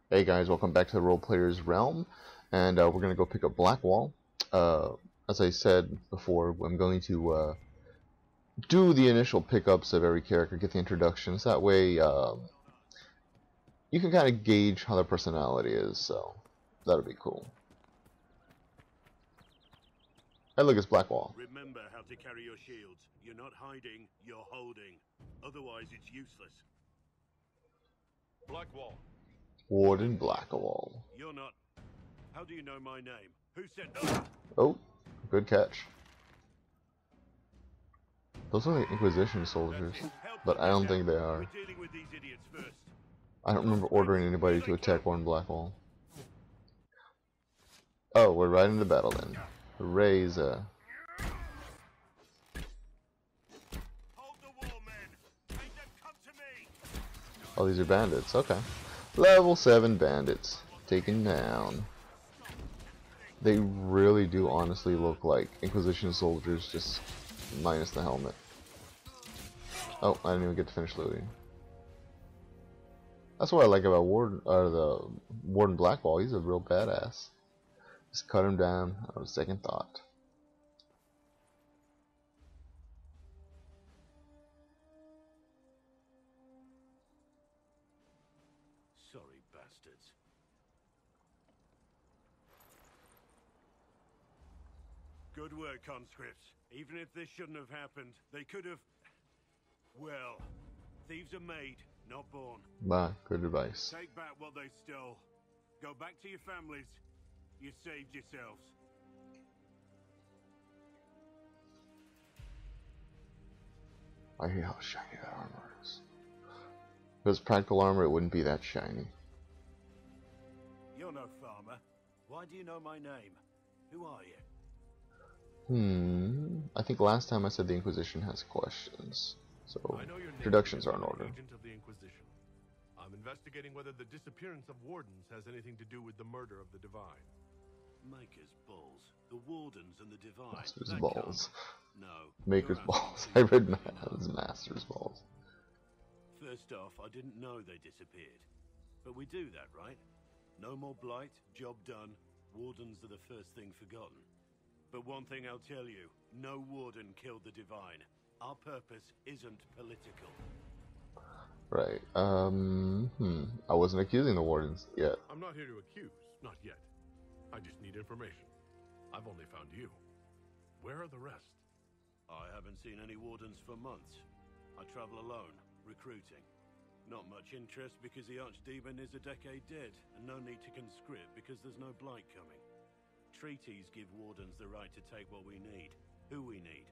Hey guys, welcome back to the Role Player's Realm, and we're going to go pick up Blackwall. As I said before, I'm going to do the initial pickups of every character, get the introductions. That way, you can kind of gauge how their personality is, so that'll be cool. Hey, look, it's Blackwall. Remember how to carry your shields. You're not hiding, you're holding. Otherwise, it's useless. Blackwall. Warden Blackwall. You're not. How do you know my name? Who said? Oh, good catch. Those are the Inquisition soldiers, but I don't think they are. We're dealing with these idiots first. I don't remember ordering anybody to attack Warden Blackwall. Oh, we're right into battle then. Raise Hold the wall, men. Make them come to me. Oh, these are bandits. Okay. Level 7 bandits. Taken down. They really do honestly look like Inquisition soldiers, just minus the helmet. Oh, I didn't even get to finish looting. That's what I like about the Warden Blackwall. He's a real badass. Just cut him down on a second thought. Sorry, bastards. Good work, conscripts. Even if this shouldn't have happened, they could have... Well, thieves are made, not born. Bah, good advice. Take back what they stole. Go back to your families. You saved yourselves. I hate how shiny that armor is. If it was practical armor, it wouldn't be that shiny. You're no farmer. Why do you know my name? Who are you? I think last time I said the Inquisition has questions. So, introductions are in order. Agent of the Inquisition. I'm investigating whether the disappearance of wardens has anything to do with the murder of the Divine. Maker's balls. The Wardens and the Divine. Master's That balls. can't- No. Maker's you're balls. asking I read too much. as Master's balls. First off, I didn't know they disappeared. But we do that, right? No more blight, job done. Wardens are the first thing forgotten. But one thing I'll tell you, no Warden killed the Divine. Our purpose isn't political. Right. I wasn't accusing the Wardens yet. I'm not here to accuse, not yet. I just need information. I've only found you. Where are the rest? I haven't seen any Wardens for months. I travel alone, recruiting. Not much interest because the Archdemon is a decade dead, and no need to conscript because there's no blight coming. Treaties give Wardens the right to take what we need, who we need.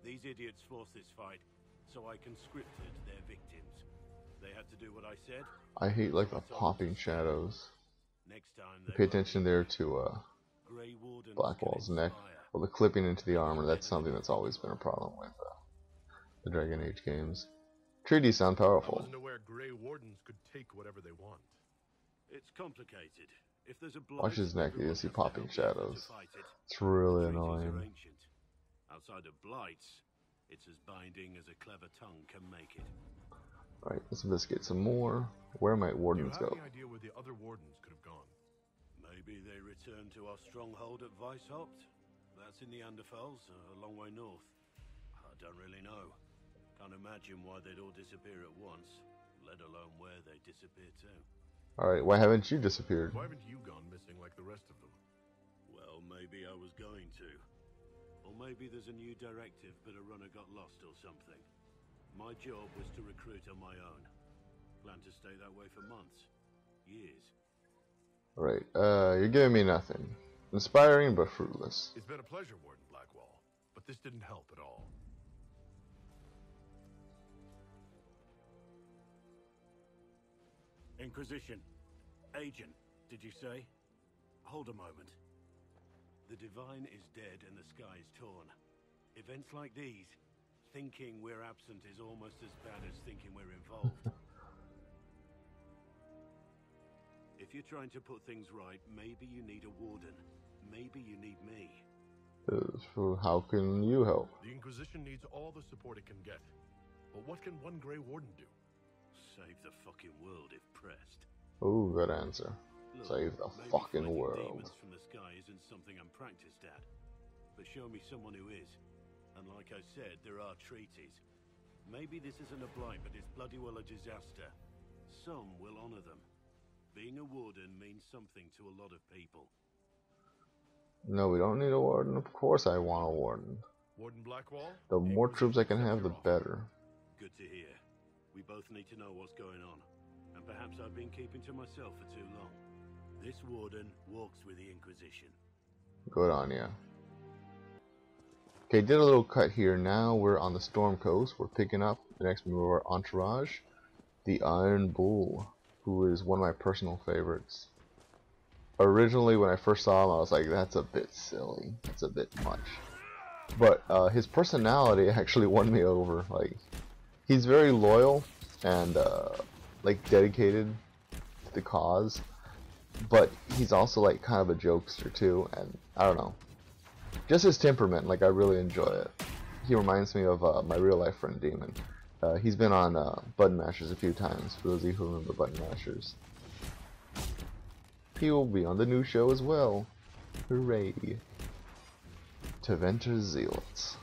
These idiots forced this fight, so I conscripted their victims. They had to do what I said. I hate like the popping shadows. Next time Pay attention there to Grey Wardens Blackwall's can neck. inspire. Well, the clipping into the armor, that's something that's always been a problem with the Dragon Age games. Treaties sound I powerful. wasn't aware Grey Wardens could take whatever they want. It's complicated. If there's a blight, Watch his neck, you everyone see has to popping help each other to shadows. fight it. It's really The treaties are annoying. ancient. Outside of blights, it's as binding as a clever tongue can make it. Alright, let's investigate some more. Where might Do you Wardens have go? any idea where the other wardens could have gone? Maybe they return to our stronghold at Weishaupt? That's in the Anderfels, a long way north. I don't really know. Can't imagine why they'd all disappear at once, let alone where they disappear to. Alright, why haven't you disappeared? Why haven't you gone missing like the rest of them? Well, maybe I was going to. Or maybe there's a new directive, but a runner got lost or something. My job was to recruit on my own. Plan to stay that way for months. Years. Alright, you're giving me nothing. Inspiring but fruitless. It's been a pleasure, Warden Blackwall, but this didn't help at all. Inquisition. Agent, did you say? Hold a moment. The Divine is dead and the sky is torn. Events like these, thinking we're absent is almost as bad as thinking we're involved. If you're trying to put things right, maybe you need a warden. Maybe you need me. So how can you help? The Inquisition needs all the support it can get. But what can one Grey Warden do? Save the fucking world if pressed. Ooh, good answer. Look, Save the maybe fucking fighting world. demons from the sky isn't something I'm practiced at, but show me someone who is. And like I said, there are treaties. Maybe this isn't a blight, but it's bloody well a disaster. Some will honor them. Being a warden means something to a lot of people. No, we don't need a warden. Of course I want a warden. Warden Blackwall? The The more troops I Inquisition can accepts have, the your offer. better. Good to hear. We both need to know what's going on. And perhaps I've been keeping to myself for too long. This warden walks with the Inquisition. Good on ya. Okay, did a little cut here. Now we're on the Storm Coast. We're picking up the next member of our entourage, the Iron Bull, who is one of my personal favorites. Originally, when I first saw him, I was like, that's a bit silly. That's a bit much. But his personality actually won me over. Like, he's very loyal and like dedicated to the cause, but he's also like kind of a jokester too. And I don't know, just his temperament. Like, I really enjoy it. He reminds me of my real life friend Demon. He's been on Button Mashers a few times. For those of you who remember Button Mashers. He will be on the new show as well. Hooray! Teventer Zealots.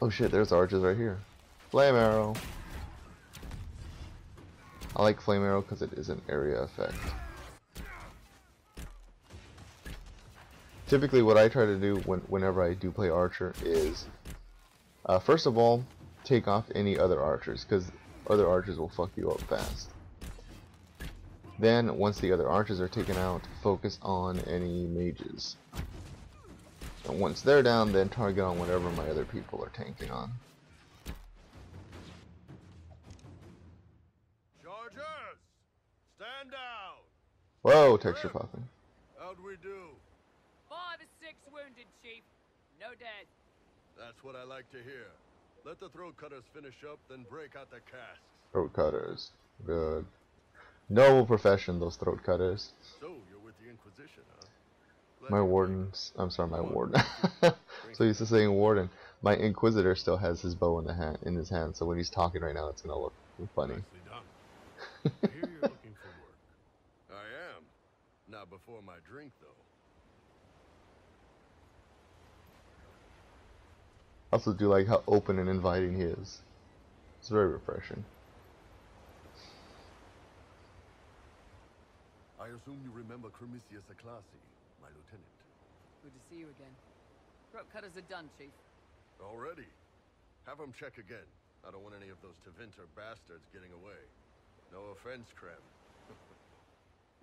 Oh shit, there's archers right here. Flame Arrow. I like Flame Arrow because it is an area effect. Typically what I try to do whenever I do play Archer is, first of all, take off any other archers, because other archers will fuck you up fast. Then, once the other archers are taken out, focus on any mages. And once they're down, then target on whatever my other people are tanking on. Chargers! Stand down! Whoa, texture popping. How'd we do? 5 or 6 wounded, Chief. No dead. That's what I like to hear. Let the throat cutters finish up, then break out the casks. Throat cutters. Good. Noble profession, those throat cutters. So, you're with the Inquisition, huh? My wardens. I'm sorry, my warden. So used to saying warden. My Inquisitor still has his bow in his hand, so when he's talking right now, it's gonna look funny. Nicely done. I hear you're looking for work. I am. Not before my drink, though. Also do like how open and inviting he is. It's very refreshing. I assume you remember Cremisius Aclassi, my lieutenant. Good to see you again. Throat cutters are done, Chief. Already? Have him check again. I don't want any of those Teventer bastards getting away. No offense, Krem.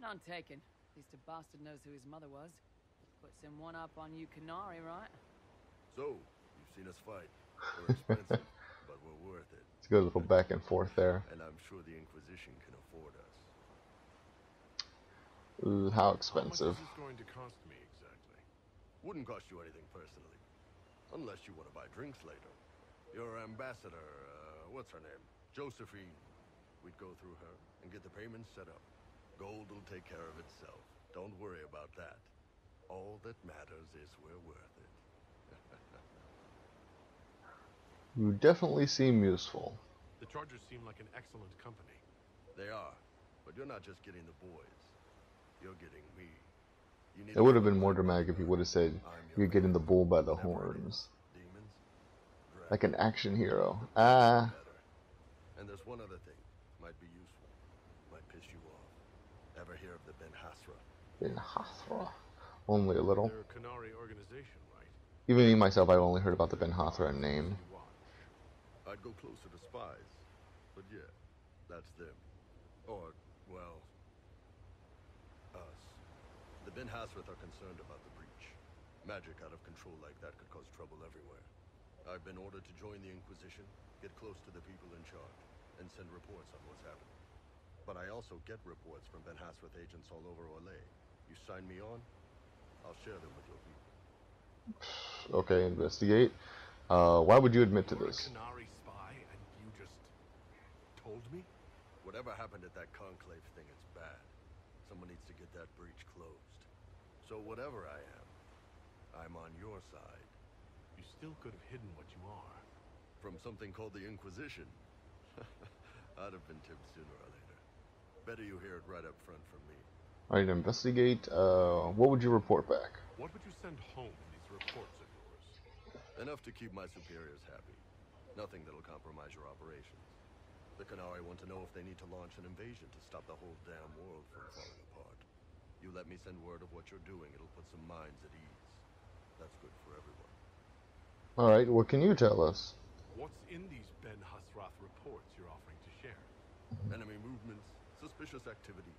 None taken. At least a bastard knows who his mother was. Puts him one up on you Canary, right? So, you've seen us fight. We're expensive, but we're worth it. It's a good little back and forth there. And I'm sure the Inquisition can afford us. Ooh, how expensive. How much is this going to cost me exactly? Wouldn't cost you anything personally. Unless you want to buy drinks later. Your ambassador, what's her name? Josephine. We'd go through her and get the payments set up. Gold will take care of itself. Don't worry about that. All that matters is we're worth it. You definitely seem useful. The Chargers seem like an excellent company. They are. But you're not just getting the boys. You're getting me. You need It would have been more dramatic if he would have said, "You're getting the bull by the horns." demons, Like an action hero. Ah. better. And there's one other thing. Might be useful. Might piss you off. Ever hear of the Ben Hasra? Ben Hathra. Only a little. They're a Canary organization, right? Even me myself, I've only heard about the Ben Hathra name. You watch. I'd go closer to spies. But yeah, that's them. Or, well, us. The Ben Hasrath are concerned about the breach. Magic out of control like that could cause trouble everywhere. I've been ordered to join the Inquisition, get close to the people in charge, and send reports on what's happening. But I also get reports from Ben Hasrath agents all over Orlais. You sign me on, I'll share them with your people. Okay, investigate. Why would you admit to You're this? a Canary spy, and you just told me? Whatever happened at that Conclave thing, it's bad. Someone needs to get that breach closed. So whatever I am, I'm on your side. You still could have hidden what you are. From something called the Inquisition. I'd have been tipped sooner or later. Better you hear it right up front from me. Alright, investigate. What would you report back? What would you send home in these reports of yours? Enough to keep my superiors happy. Nothing that'll compromise your operations. The Canari want to know if they need to launch an invasion to stop the whole damn world from falling apart. You let me send word of what you're doing, it'll put some minds at ease. That's good for everyone. Alright, what can you tell us? What's in these Ben Hasrath reports you're offering to share? Enemy movements, suspicious activity,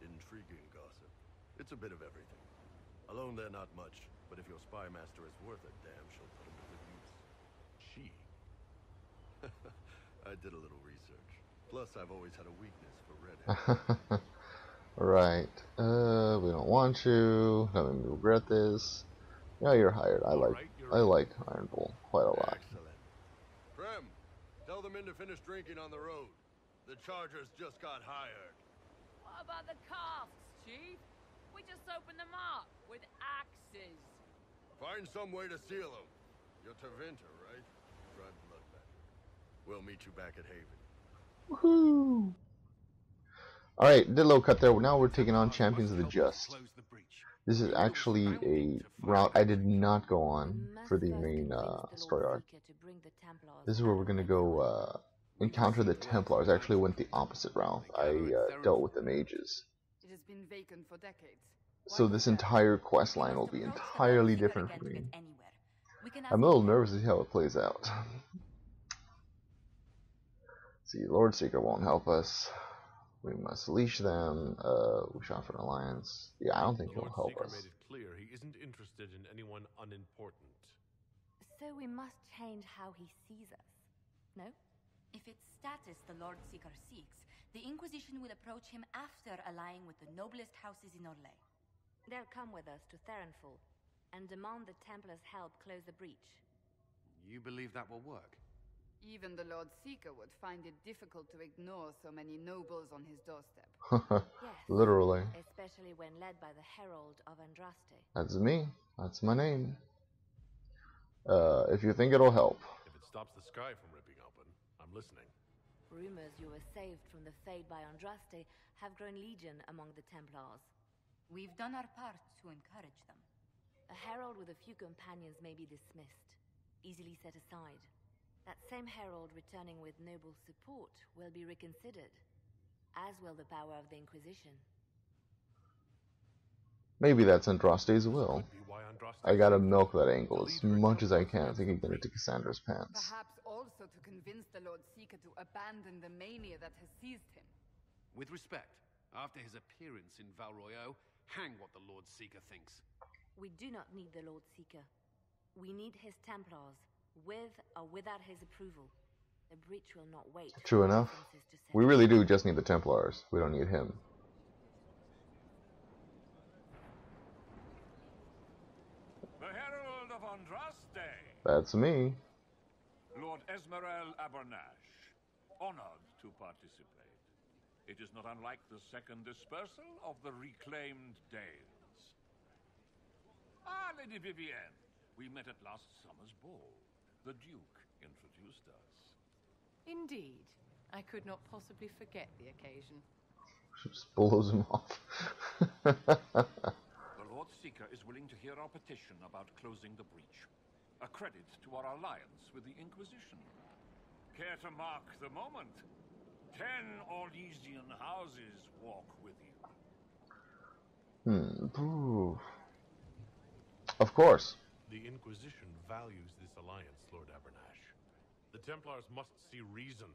intriguing gossip. It's a bit of everything. Alone they're not much, but if your spy master is worth a damn, she'll put him to good use. She? I did a little research. Plus, I've always had a weakness for redheads. Right. We don't want you. Having me regret this. Yeah, you're hired. I like Iron Bull quite a lot. Excellent. Prem, tell the men to finish drinking on the road. The Chargers just got hired. What about the casks, Chief? We just opened them up with axes. Find some way to seal them. You're Tevinter, right? Drive blood back. We'll meet you back at Haven. Woohoo! Alright, did a little cut there. Now we're taking on Champions of the Just. This is actually a route I did not go on for the main story arc. This is where we're going to go encounter the Templars. I actually went the opposite route. I dealt with the mages. It has been vacant for decades. So this entire quest line will be entirely different for me. I'm a little nervous to see how it plays out. See, Lord Seeker won't help us. We must leash them. We shot for an alliance. Yeah, I don't think he'll help us. Made it clear he isn't interested in anyone unimportant. So we must change how he sees us, no? If it's status the Lord Seeker seeks, the Inquisition will approach him after allying with the noblest houses in Orlais. They'll come with us to Therenfall and demand the Templars' help close the breach. You believe that will work? Even the Lord Seeker would find it difficult to ignore so many nobles on his doorstep. Yes, literally. Especially when led by the Herald of Andraste. That's me. That's my name. If you think it'll help. If it stops the sky from ripping open, I'm listening. Rumors you were saved from the fate by Andraste have grown legion among the Templars. We've done our part to encourage them. A herald with a few companions may be dismissed, easily set aside. That same herald returning with noble support will be reconsidered, as will the power of the Inquisition. Maybe that's Andraste's will. I gotta milk that angle as much as I can to get into Cassandra's pants. Perhaps also to convince the Lord Seeker to abandon the mania that has seized him. With respect, after his appearance in Val Royeaux, hang what the Lord Seeker thinks. We do not need the Lord Seeker. We need his Templars, with or without his approval. The breach will not wait. True enough. We really do just need the Templars. We don't need him. The Herald of Andraste. That's me. Lord Esmerel Abernash. Honored to participate. It is not unlike the second dispersal of the reclaimed Danes. Ah, Lady Vivienne. We met at last summer's ball. The Duke introduced us. Indeed. I could not possibly forget the occasion. Just blows him off. The Lord Seeker is willing to hear our petition about closing the breach. A credit to our alliance with the Inquisition. Care to mark the moment? 10 Orlesian houses walk with you. Ooh. Of course. The Inquisition values this alliance, Lord Abernash. The Templars must see reason.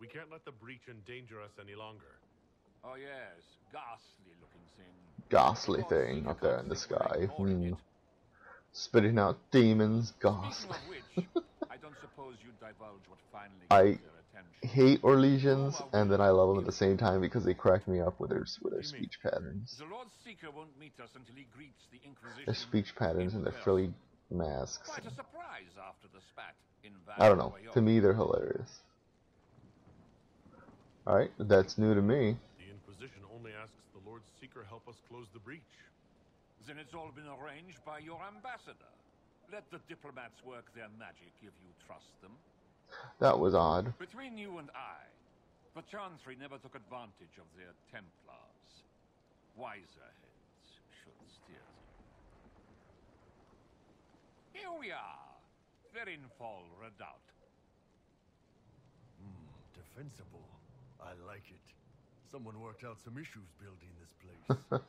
We can't let the breach endanger us any longer. Oh yes, ghastly looking thing. Ghastly thing up there in the sky. Spitting out demons. Ghastly. Speaking of which, I don't suppose you'd divulge what finally I gets their attention. hate Orlesians, and then I love them at the same time because they crack me up with their speech patterns. The Lord Seeker won't meet us until he greets the Inquisition. Their speech patterns and their frilly masks. Quite a surprise after the spat in I don't know. To me, they're hilarious. Alright, that's new to me. The Inquisition only asks the Lord Seeker help us close the breach. Then it's all been arranged by your ambassador. Let the diplomats work their magic if you trust them. That was odd. Between you and I, The Chantry never took advantage of their Templars. Wiser heads should steer them. Here we are, Verinfall Redoubt. Defensible. I like it. Someone worked out some issues building this place.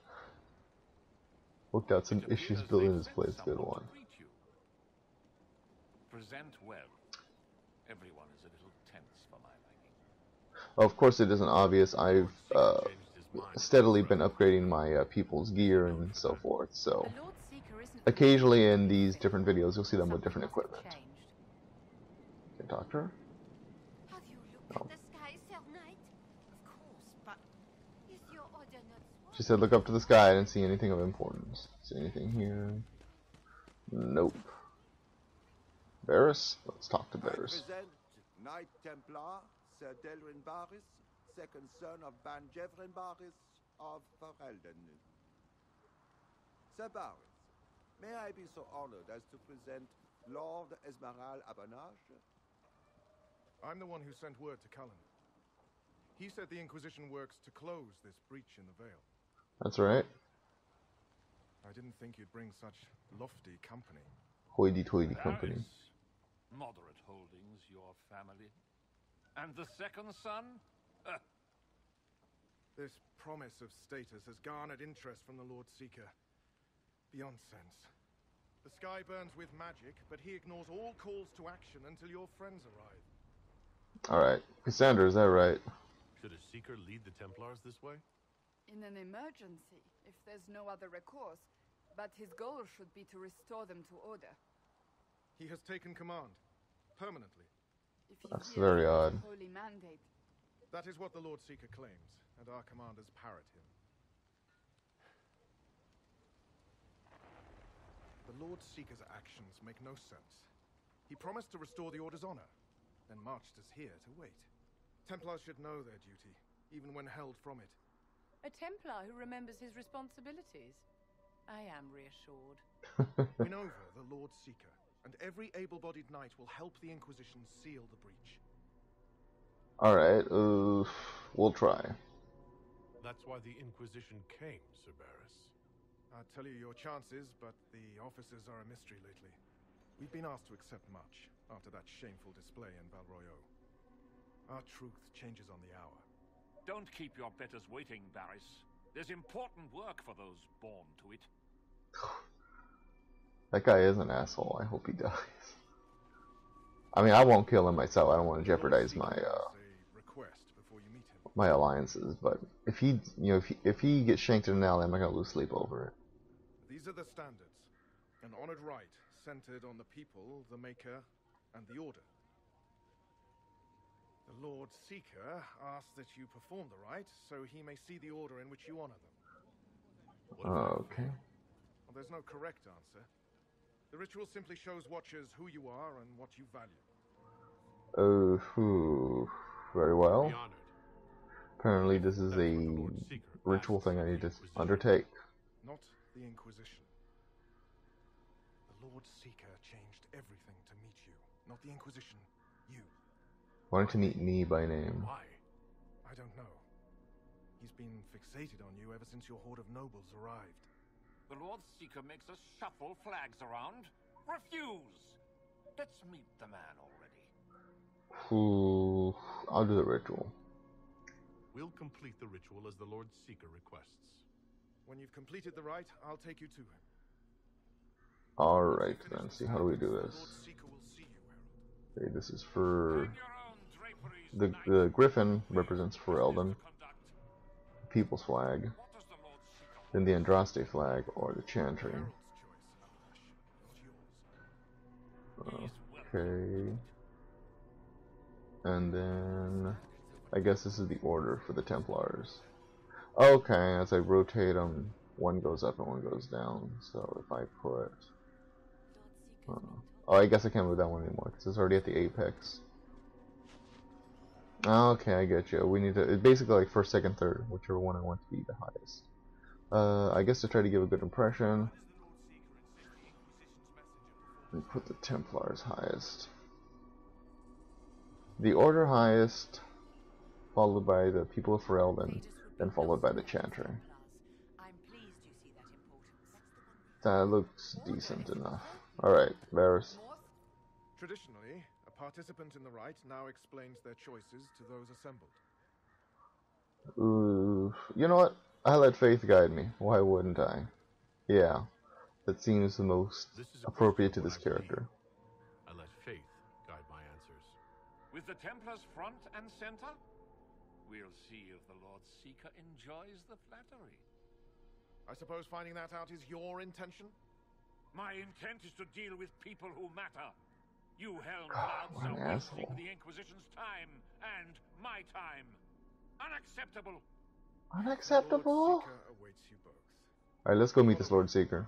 Worked out some issues building this place. Good one. Present well. Everyone is a little tense for my liking. Of course, it isn't obvious. I've steadily been upgrading my people's gear and so forth. So occasionally in these different videos, you'll see them with different equipment. Okay, Doctor. Have you looked at the sky, Sir Knight? Of course, but is your order not She said, "Look up to the sky. I didn't see anything of importance. See anything here? Nope." Varys? Let's talk to Varys. I present Knight Templar, Sir Delrin Barris, second son of Ban Jevrin Barris of Ferelden. Sir Barris, may I be so honored as to present Lord Esmeralda Abernage? I'm the one who sent word to Cullen. He said the Inquisition works to close this breach in the Vale. That's right. I didn't think you'd bring such lofty company. Hoity-toity company. Moderate holdings, your family. And the second son? This promise of status has garnered interest from the Lord Seeker. Beyond sense. The sky burns with magic, but he ignores all calls to action until your friends arrive. Alright. Cassandra, is that right? Should a Seeker lead the Templars this way? In an emergency, if there's no other recourse. But his goal should be to restore them to order. He has taken command. Permanently. If you That's hear very of odd. his holy mandate. That is what the Lord Seeker claims, and our commanders parrot him. The Lord Seeker's actions make no sense. He promised to restore the Order's honor, then marched us here to wait. Templars should know their duty, even when held from it. A Templar who remembers his responsibilities. I am reassured. Win over the Lord Seeker, and every able-bodied knight will help the Inquisition seal the breach. Alright, we'll try. That's why the Inquisition came, Sir Barris. I'd tell you your chances, but the officers are a mystery lately. We've been asked to accept much after that shameful display in Val Royeaux. Our truth changes on the hour. Don't keep your betters waiting, Barris. There's important work for those born to it. That guy is an asshole. I hope he dies. I mean, I won't kill him myself. I don't want to jeopardize my my alliances. But if he, if he gets shanked in an alley, I'm not gonna lose sleep over it. These are the standards. An honored right centered on the people, the Maker, and the Order. The Lord Seeker asks that you perform the rite, so he may see the order in which you honor them. Okay. Well, there's no correct answer. The ritual simply shows watchers who you are and what you value. Very well. Apparently this is a ritual thing I need to undertake. Not the Inquisition. The Lord Seeker changed everything to meet you. Not the Inquisition, you. Wanted to meet me by name. Why? I don't know. He's been fixated on you ever since your horde of nobles arrived. The Lord Seeker makes us shuffle flags around. Refuse! Let's meet the man already. I'll do the ritual. We'll complete the ritual as the Lord Seeker requests. When you've completed the rite, I'll take you to him. Alright, then. See, how do we do this? Okay, this is for... The Griffin represents Ferelden. People's flag. Then the Andraste flag, or the Chantry. Okay. And then... I guess this is the order for the Templars. Okay, as I rotate them, one goes up and one goes down. So if I put... oh, I guess I can't move that one anymore, because it's already at the apex. Okay, I get you. We need to... It's basically like first, second, third, whichever one I want to be the highest. I guess to try to give a good impression, we put the Templars highest. The Order highest. followed by the people of Ferelden, then followed by the Chanter. I'm pleased you see that importance. That looks decent enough. Alright, Varys. Traditionally, a participant in the rite now explains their choices to those assembled. Ooh, you know what? I let Faith guide me. Why wouldn't I? Yeah, that seems the most appropriate to this character. I let faith guide my answers. With the Templars front and center, we'll see if the Lord Seeker enjoys the flattery. I suppose finding that out is your intention? My intent is to deal with people who matter. You Helm God, Clouds what an are wasting asshole. the Inquisition's time and my time. Unacceptable. Unacceptable? Lord Seeker awaits you both. Alright, let's go meet this Lord Seeker.